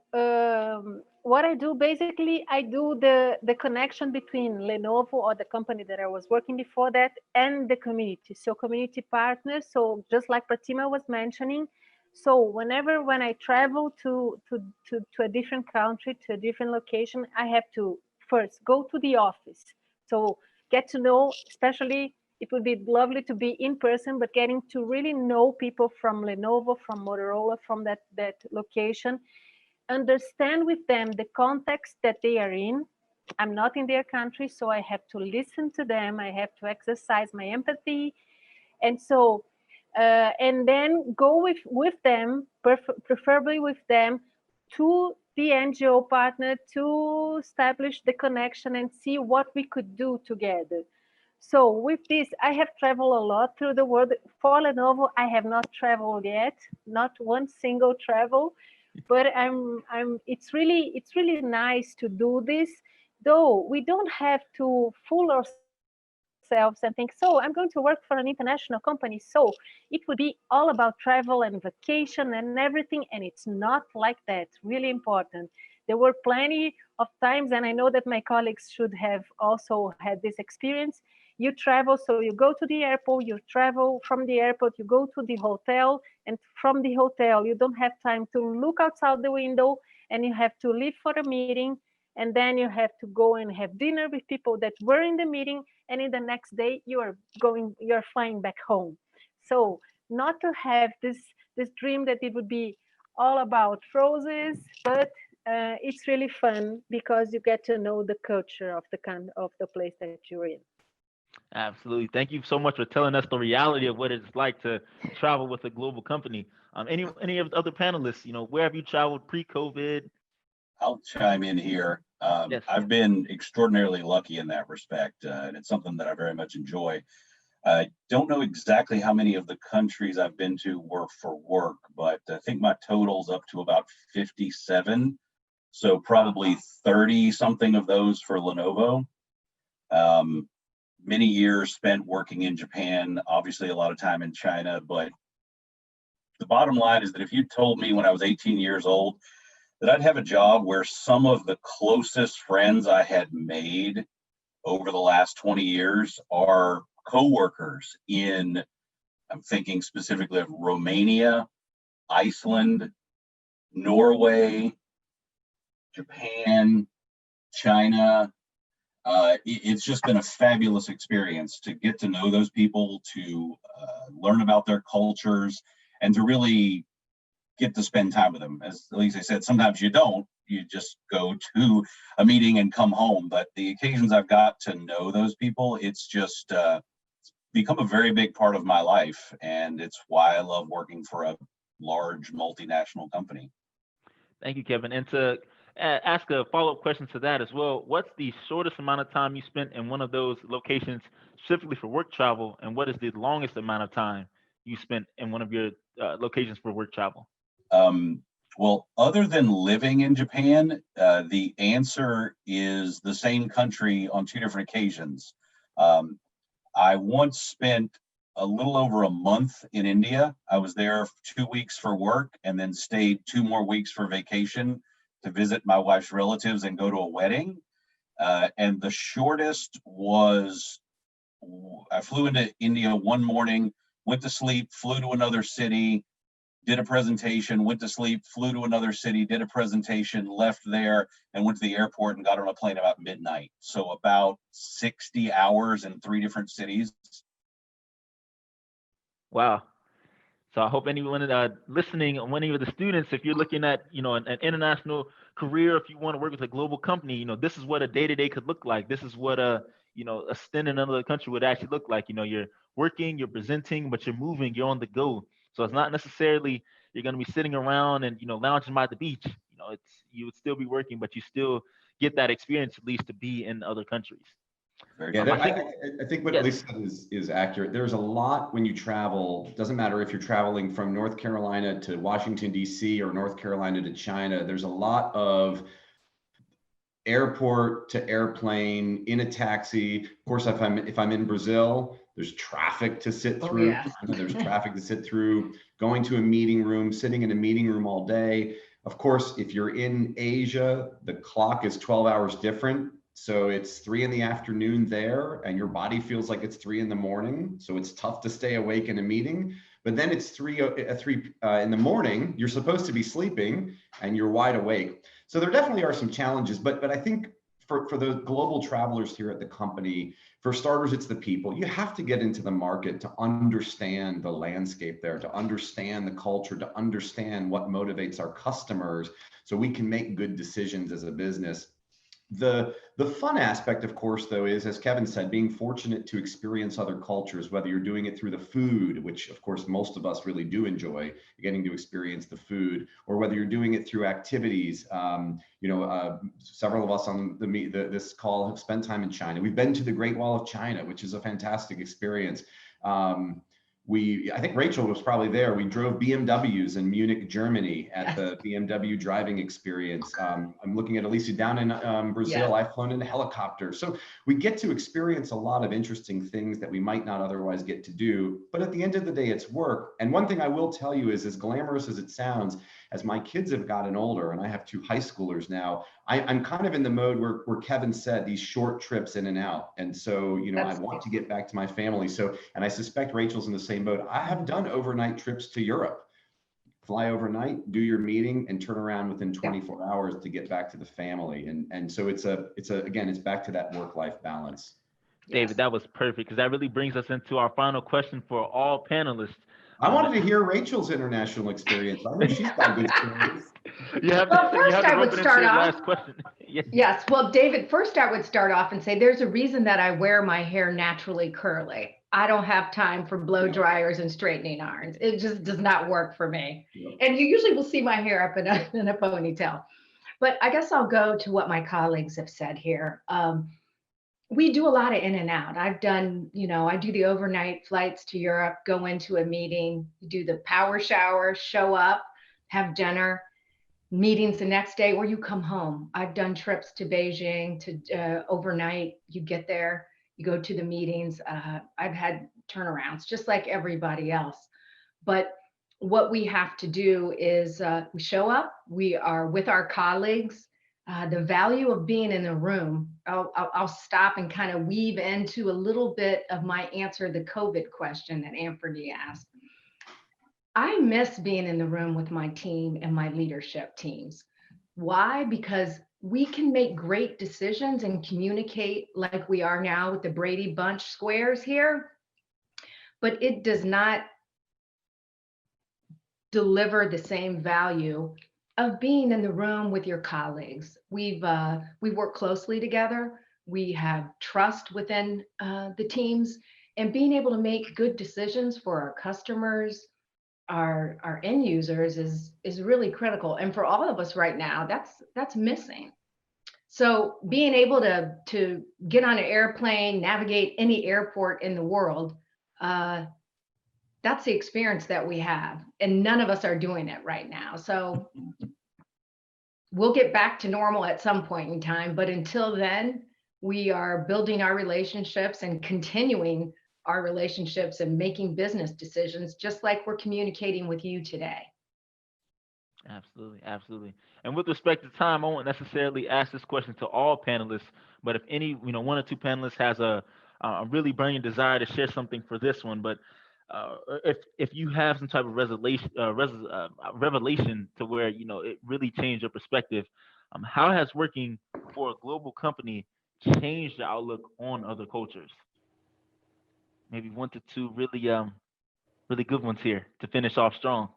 Speaker 4: what I do basically, I do the connection between Lenovo, or the company that I was working before that, and the community. So community partners. So just like Pratima was mentioning, so when I travel to a different country, to a different location, I have to first go to the office. So get to know, especially it would be lovely to be in person, but getting to really know people from Lenovo, from Motorola, from that location, understand with them the context that they are in. I'm not in their country, so I have to listen to them. I have to exercise my empathy. And so, and then go with them, preferably with them, to the NGO partner to establish the connection and see what we could do together. So with this, I have traveled a lot through the world. For Lenovo, I have not traveled yet, not one single travel, but it's really nice to do this, though we don't have to fool ourselves and think, so I'm going to work for an international company, so it would be all about travel and vacation and everything, and it's not like that. Really important. There were plenty of times, and I know that my colleagues should have also had this experience. You travel, so you go to the airport, you travel from the airport, you go to the hotel, and from the hotel, you don't have time to look outside the window, and you have to leave for a meeting, and then you have to go and have dinner with people that were in the meeting, and in the next day, you're flying back home. So not to have this dream that it would be all about roses, but it's really fun because you get to know the culture of the place that you're in.
Speaker 2: Absolutely. Thank you so much for telling us the reality of what it's like to travel with a global company. Any of the other panelists, where have you traveled pre-COVID?
Speaker 6: I'll chime in here.
Speaker 2: Yes.
Speaker 6: I've been extraordinarily lucky in that respect, and it's something that I very much enjoy. I don't know exactly how many of the countries I've been to were for work, but I think my total's up to about 57. So probably 30 something of those for Lenovo. Many years spent working in Japan, obviously a lot of time in China, but the bottom line is that if you told me when I was 18 years old that I'd have a job where some of the closest friends I had made over the last 20 years are coworkers in, I'm thinking specifically of Romania, Iceland, Norway, Japan, China. It's just been a fabulous experience to get to know those people, to learn about their cultures, and to really get to spend time with them. As Elise said, sometimes you don't. You just go to a meeting and come home. But the occasions I've got to know those people, it's just become a very big part of my life. And it's why I love working for a large multinational company.
Speaker 2: Thank you, Kevin. And to ask a follow-up question to that as well, what's the shortest amount of time you spent in one of those locations specifically for work travel, and what is the longest amount of time you spent in one of your locations for work travel?
Speaker 6: Well, other than living in Japan, the answer is the same country on two different occasions. I once spent a little over a month in India. I was there 2 weeks for work and then stayed 2 more weeks for vacation to visit my wife's relatives and go to a wedding. And the shortest was, I flew into India one morning, went to sleep, flew to another city, did a presentation, went to sleep, flew to another city, did a presentation, left there, and went to the airport and got on a plane about midnight. So about 60 hours in 3 different cities.
Speaker 2: Wow. So I hope anyone listening, or any of the students, if you're looking at, an international career, if you want to work with a global company, this is what a day-to-day could look like. This is what a stint in another country would actually look like. You're working, you're presenting, but you're moving, you're on the go. So it's not necessarily you're going to be sitting around and, lounging by the beach. You would still be working, but you still get that experience at least to be in other countries.
Speaker 7: Yeah, I think what Elise said is accurate. There's a lot when you travel. Doesn't matter if you're traveling from North Carolina to Washington, D.C. or North Carolina to China. There's a lot of airport to airplane in a taxi. Of course, if I'm in Brazil, there's traffic to sit through.
Speaker 3: Yeah.
Speaker 7: There's traffic to sit through. Going to a meeting room, sitting in a meeting room all day. Of course, if you're in Asia, the clock is 12 hours different. So it's 3 in the afternoon there, and your body feels like it's 3 in the morning. So it's tough to stay awake in a meeting. But then it's 3 in the morning. You're supposed to be sleeping, and you're wide awake. So there definitely are some challenges. But I think for the global travelers here at the company, for starters, it's the people. You have to get into the market to understand the landscape there, to understand the culture, to understand what motivates our customers, so we can make good decisions as a business. The fun aspect, of course, though, is, as Kevin said, being fortunate to experience other cultures, whether you're doing it through the food, which of course most of us really do enjoy getting to experience the food, or whether you're doing it through activities. Several of us on this call have spent time in China. We've been to the Great Wall of China, which is a fantastic experience. I think Rachel was probably there. We drove BMWs in Munich, Germany at the BMW driving experience. I'm looking at Elise down in Brazil. I've flown in a helicopter. So we get to experience a lot of interesting things that we might not otherwise get to do. But at the end of the day, it's work. And one thing I will tell you is, as glamorous as it sounds, as my kids have gotten older, and I have 2 high schoolers now, I'm kind of in the mode where Kevin said, these short trips in and out. And so, I want to get back to my family. So, and I suspect Rachel's in the same boat. I have done overnight trips to Europe. Fly overnight, do your meeting, and turn around within 24 hours to get back to the family. And so it's back to that work-life balance.
Speaker 2: David, that was perfect, because that really brings us into our final question for all panelists.
Speaker 7: I wanted to hear Rachel's international experience. I know she's got good stories.
Speaker 3: First I would start off.
Speaker 2: Last question.
Speaker 3: Yes. Well, David, first I would start off and say there's a reason that I wear my hair naturally curly. I don't have time for blow dryers and straightening irons. It just does not work for me. And you usually will see my hair up in a ponytail. But I guess I'll go to what my colleagues have said here. We do a lot of in and out. I've done, I do the overnight flights to Europe, go into a meeting, do the power shower, show up, have dinner, meetings the next day, or you come home. I've done trips to Beijing to overnight. You get there, you go to the meetings. I've had turnarounds just like everybody else. But what we have to do is we show up, we are with our colleagues. The value of being in the room, I'll stop and kind of weave into a little bit of my answer, the COVID question that Anfernee asked. I miss being in the room with my team and my leadership teams. Why? Because we can make great decisions and communicate like we are now with the Brady Bunch squares here, but it does not deliver the same value of being in the room with your colleagues. We work closely together. We have trust within the teams, and being able to make good decisions for our customers, our end users is really critical. And for all of us right now, that's missing. So being able to get on an airplane, navigate any airport in the world, that's the experience that we have, and none of us are doing it right now. So we'll get back to normal at some point in time, but until then, we are building our relationships and continuing our relationships and making business decisions, just like we're communicating with you today.
Speaker 2: Absolutely, absolutely. And with respect to time, I won't necessarily ask this question to all panelists, but if any, 1 or 2 panelists has a really burning desire to share something for this one, but if you have some type of revelation to where it really changed your perspective, how has working for a global company changed your outlook on other cultures? Maybe 1 to 2 really good ones here to finish off strong.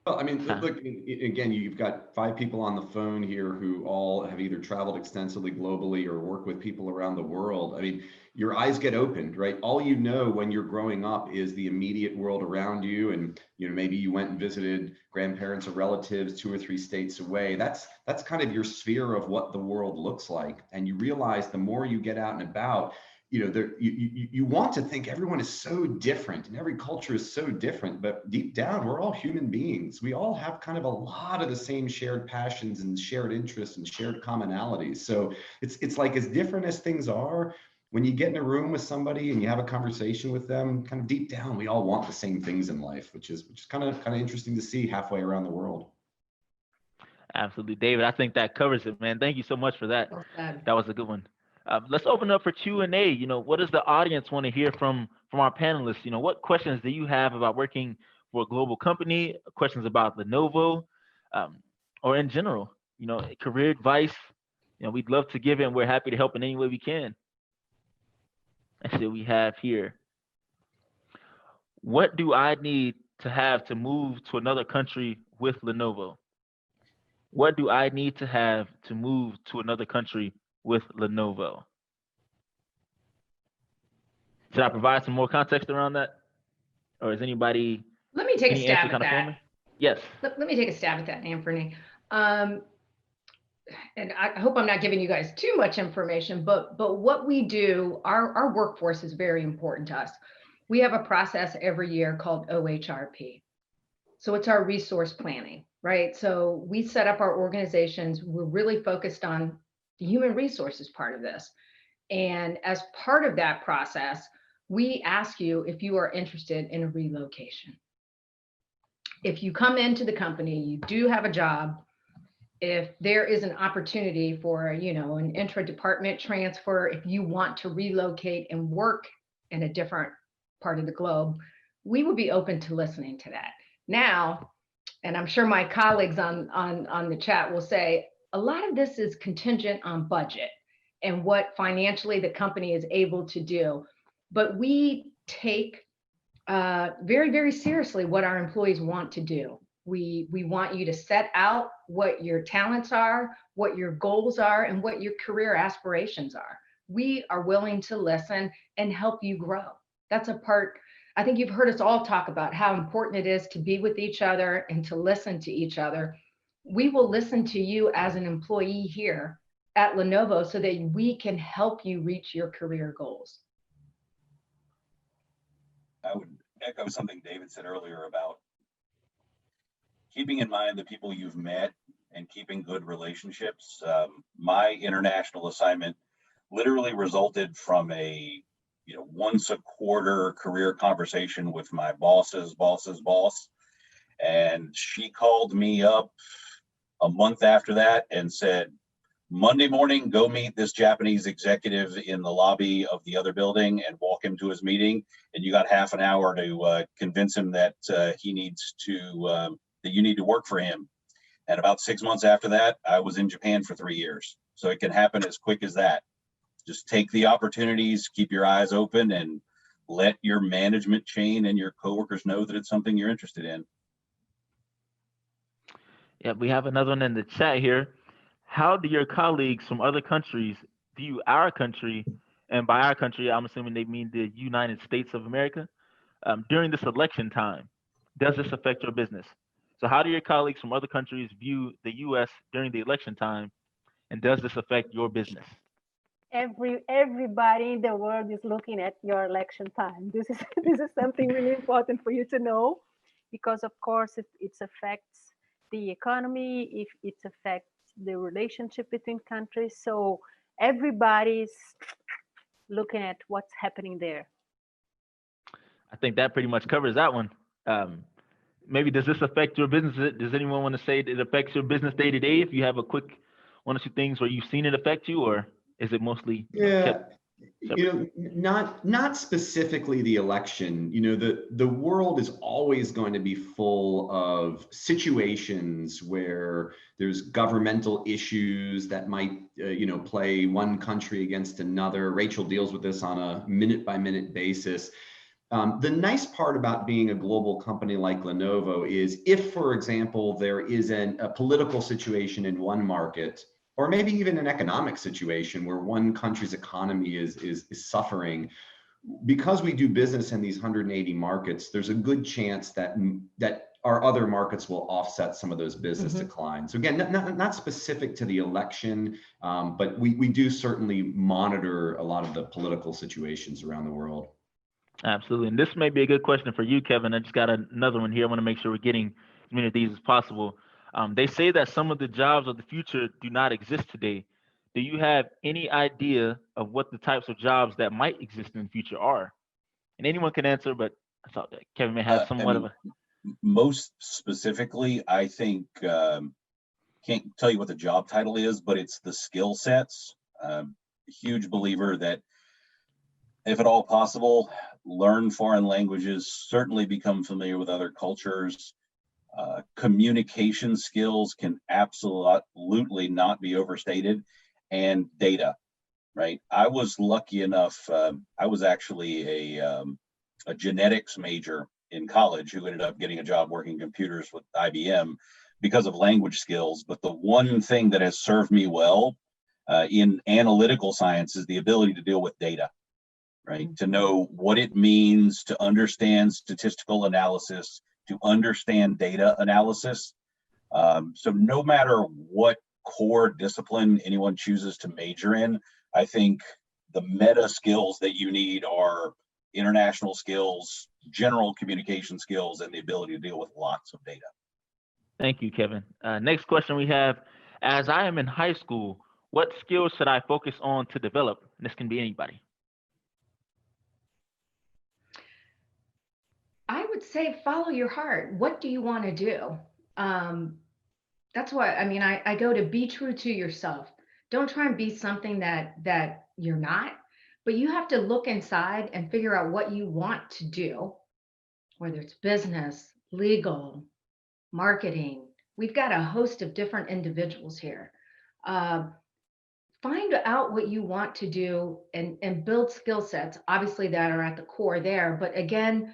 Speaker 7: Well, I mean, look, again, you've got 5 people on the phone here who all have either traveled extensively globally or work with people around the world. I mean, your eyes get opened, right? All you know when you're growing up is the immediate world around you. And, maybe you went and visited grandparents or relatives 2 or 3 states away. That's kind of your sphere of what the world looks like. And you realize the more you get out and about, you want to think everyone is so different and every culture is so different, but deep down, we're all human beings. We all have kind of a lot of the same shared passions and shared interests and shared commonalities. So it's like, as different as things are, when you get in a room with somebody and you have a conversation with them, kind of deep down, we all want the same things in life, which is kind of interesting to see halfway around the world.
Speaker 2: Absolutely, David. I think that covers it, man. Thank you so much for that. That was a good one. Let's open up for Q&A. What does the audience want to hear from our panelists? What questions do you have about working for a global company? Questions about Lenovo, or in general, career advice? We'd love to give it, and we're happy to help in any way we can. That's what we have here. What do I need to have to move to another country with Lenovo? What do I need to have to move to another country with Lenovo? Should I provide some more context around that? Or is anybody?
Speaker 3: Let me take a stab at that.
Speaker 2: Yes.
Speaker 3: Let me take a stab at that, Anfernee. And I hope I'm not giving you guys too much information, but what we do, our workforce is very important to us. We have a process every year called OHRP. So it's our resource planning, right? So we set up our organizations. We're really focused on the human resources part of this. And as part of that process, we ask you if you are interested in a relocation. If you come into the company, you do have a job. If there is an opportunity for, an intra-department transfer, if you want to relocate and work in a different part of the globe, we would be open to listening to that. Now, and I'm sure my colleagues on the chat will say, a lot of this is contingent on budget and what financially the company is able to do. But we take very, very seriously what our employees want to do. We want you to set out what your talents are, what your goals are, and what your career aspirations are. We are willing to listen and help you grow. That's a part, I think you've heard us all talk about how important it is to be with each other and to listen to each other. We will listen to you as an employee here at Lenovo so that we can help you reach your career goals.
Speaker 6: I would echo something David said earlier about keeping in mind the people you've met and keeping good relationships. My international assignment literally resulted from a once a quarter career conversation with my boss's boss. And she called me up a month after that and said, Monday morning, go meet this Japanese executive in the lobby of the other building and walk him to his meeting. And you got half an hour to convince him that he needs to, that you need to work for him. And about 6 months after that, I was in Japan for 3 years. So it can happen as quick as that. Just take the opportunities, keep your eyes open, and let your management chain and your coworkers know that it's something you're interested in.
Speaker 2: Yeah, we have another one in the chat here. How do your colleagues from other countries view our country? And by our country, I'm assuming they mean the United States of America. During this election time, does this affect your business? So how do your colleagues from other countries view the U.S. during the election time? And does this affect your business?
Speaker 4: Everybody in the world is looking at your election time. This is something really important for you to know, because of course it affects the economy, if it affects the relationship between countries. So everybody's looking at what's happening there.
Speaker 2: I think that pretty much covers that one. Maybe does this affect your business? Does anyone want to say it affects your business day to day? If you have a quick 1 or 2 things where you've seen it affect you, or is it mostly?
Speaker 7: Yeah, Not specifically the election. The world is always going to be full of situations where there's governmental issues that might, play one country against another. Rachel deals with this on a minute-by-minute basis. The nice part about being a global company like Lenovo is if, for example, there is a political situation in one market, or maybe even an economic situation where one country's economy is suffering, because we do business in these 180 markets, there's a good chance that our other markets will offset some of those business declines. So again, not specific to the election, but we do certainly monitor a lot of the political situations around the world.
Speaker 2: Absolutely. And this may be a good question for you, Kevin. I just got another one here. I want to make sure we're getting as many of these as possible. They say that some of the jobs of the future do not exist today. Do you have any idea of what the types of jobs that might exist in the future are? And anyone can answer, but I thought that Kevin may have somewhat of a...
Speaker 6: Most specifically, I think, can't tell you what the job title is, but it's the skill sets. Huge believer that if at all possible, learn foreign languages, certainly become familiar with other cultures. Communication skills can absolutely not be overstated, and data, right? I was lucky enough, I was actually a genetics major in college who ended up getting a job working computers with IBM because of language skills. But the one thing that has served me well in analytical science is the ability to deal with data, right? To know what it means to understand statistical analysis, to understand data analysis. So no matter what core discipline anyone chooses to major in, I think the meta skills that you need are international skills, general communication skills, and the ability to deal with lots of data.
Speaker 2: Thank you, Kevin. Next question we have, as I am in high school, what skills should I focus on to develop? And this can be anybody.
Speaker 3: I would say follow your heart. What do you want to do? That's what I mean. I go to be true to yourself. Don't try and be something that you're not, but you have to look inside and figure out what you want to do, whether it's business, legal, marketing. We've got a host of different individuals here. Find out what you want to do and build skill sets, obviously, that are at the core there. But again,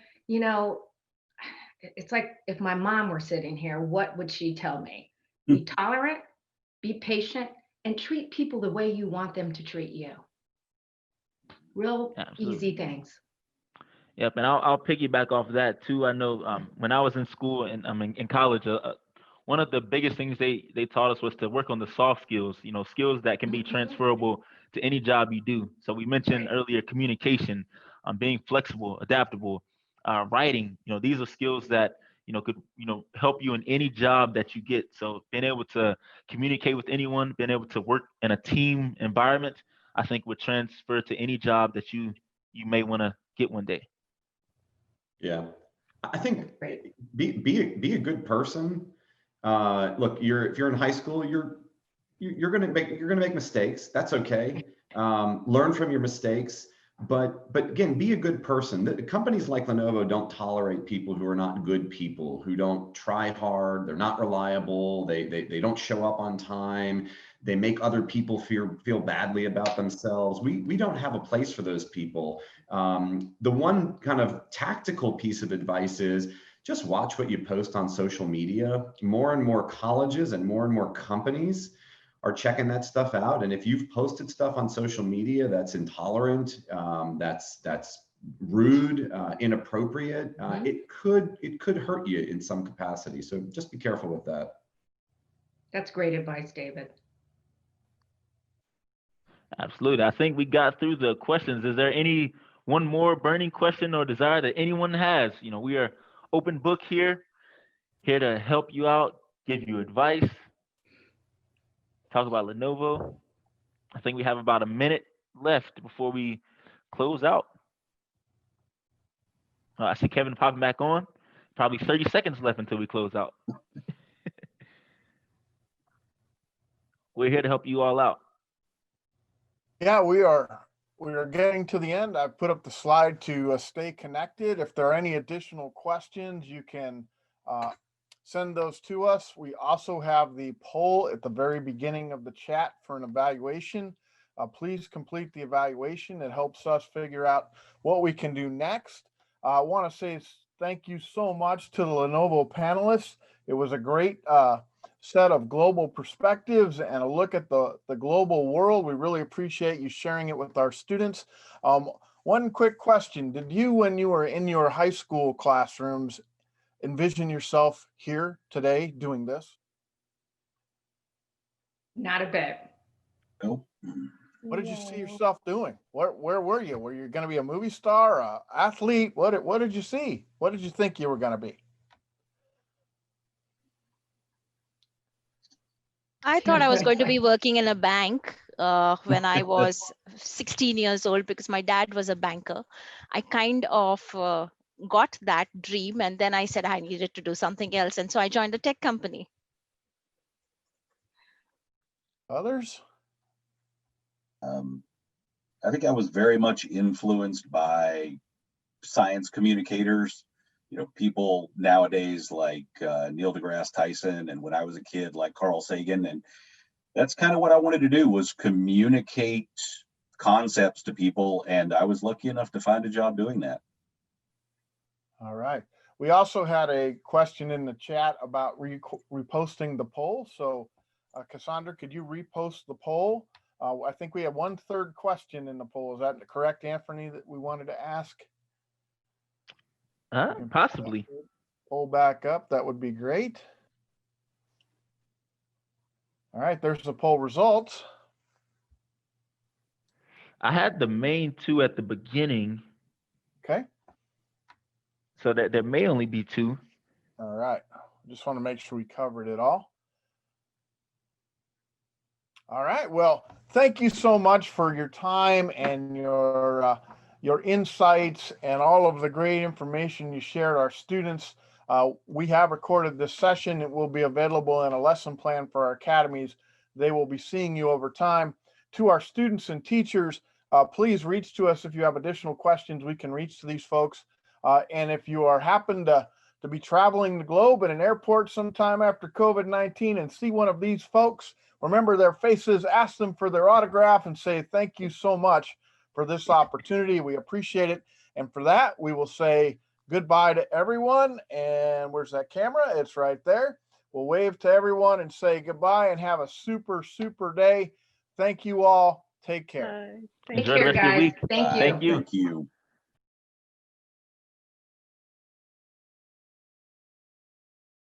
Speaker 3: it's like if my mom were sitting here, what would she tell me? Be tolerant, be patient, and treat people the way you want them to treat you. Real easy things.
Speaker 2: Yep, and I'll piggyback off of that too. I know when I was in school and in college, one of the biggest things they taught us was to work on the soft skills, skills that can be transferable to any job you do. So we mentioned earlier communication, being flexible, adaptable, writing. These are skills that could help you in any job that you get. So being able to communicate with anyone, being able to work in a team environment, I think would transfer to any job that you may want to get one day.
Speaker 7: Yeah, I think be a good person. Look, if you're in high school, you're gonna make mistakes. That's okay. Learn from your mistakes. But again, be a good person. The companies like Lenovo don't tolerate people who are not good people, who don't try hard, they're not reliable, they don't show up on time, they make other people feel badly about themselves. We don't have a place for those people. The one kind of tactical piece of advice is just watch what you post on social media. More and more colleges and more companies are checking that stuff out. And if you've posted stuff on social media that's intolerant, that's rude, inappropriate, it could hurt you in some capacity. So just be careful with that.
Speaker 3: That's great advice, David.
Speaker 2: Absolutely. I think we got through the questions. Is there any one more burning question or desire that anyone has? We are open book here to help you out, give you advice, talk about Lenovo. I think we have about a minute left before we close out. I see Kevin popping back on. Probably 30 seconds left until we close out. We're here to help you all out.
Speaker 1: Yeah, we are we are getting to the end. I've put up the slide to stay connected. If there are any additional questions, you can send those to us. We also have the poll at the very beginning of the chat for an evaluation. Please complete the evaluation. It helps us figure out what we can do next. I want to say thank you so much to the Lenovo panelists. It was a great set of global perspectives and a look at the global world. We really appreciate you sharing it with our students. One quick question. Did you, when you were in your high school classrooms, envision yourself here today doing this?
Speaker 3: Not a bit.
Speaker 6: Nope.
Speaker 1: What did you see yourself doing? Where were you? Were you going to be a movie star, an athlete? What did you see? What did you think you were going to be?
Speaker 5: I thought I was going to be working in a bank when I was 16 years old because my dad was a banker. I kind of got that dream, and then I said I needed to do something else. And so I joined a tech company.
Speaker 1: Others?
Speaker 6: I think I was very much influenced by science communicators, people nowadays like Neil deGrasse Tyson, and when I was a kid, like Carl Sagan. And that's kind of what I wanted to do, was communicate concepts to people. And I was lucky enough to find a job doing that.
Speaker 1: All right. We also had a question in the chat about reposting the poll. So Cassandra, could you repost the poll? I think we have 1/3 question in the poll. Is that correct, Anfernee, that we wanted to ask?
Speaker 2: Possibly.
Speaker 1: Pull back up. That would be great. All right. There's the poll results.
Speaker 2: I had the main two at the beginning.
Speaker 1: Okay.
Speaker 2: So that there may only be two.
Speaker 1: All right. Just want to make sure we covered it all. All right. Well, thank you so much for your time and your insights and all of the great information you shared our students. We have recorded this session. It will be available in a lesson plan for our academies. They will be seeing you over time. To our students and teachers, please reach to us if you have additional questions. We can reach to these folks. And if you happen to be traveling the globe at an airport sometime after COVID-19 and see one of these folks, remember their faces, ask them for their autograph and say, thank you so much for this opportunity. We appreciate it. And for that, we will say goodbye to everyone. And where's that camera? It's right there. We'll wave to everyone and say goodbye and have a super, super day. Thank you all. Take care.
Speaker 2: Enjoy the rest of your week.
Speaker 3: Thank you.
Speaker 6: Thank you.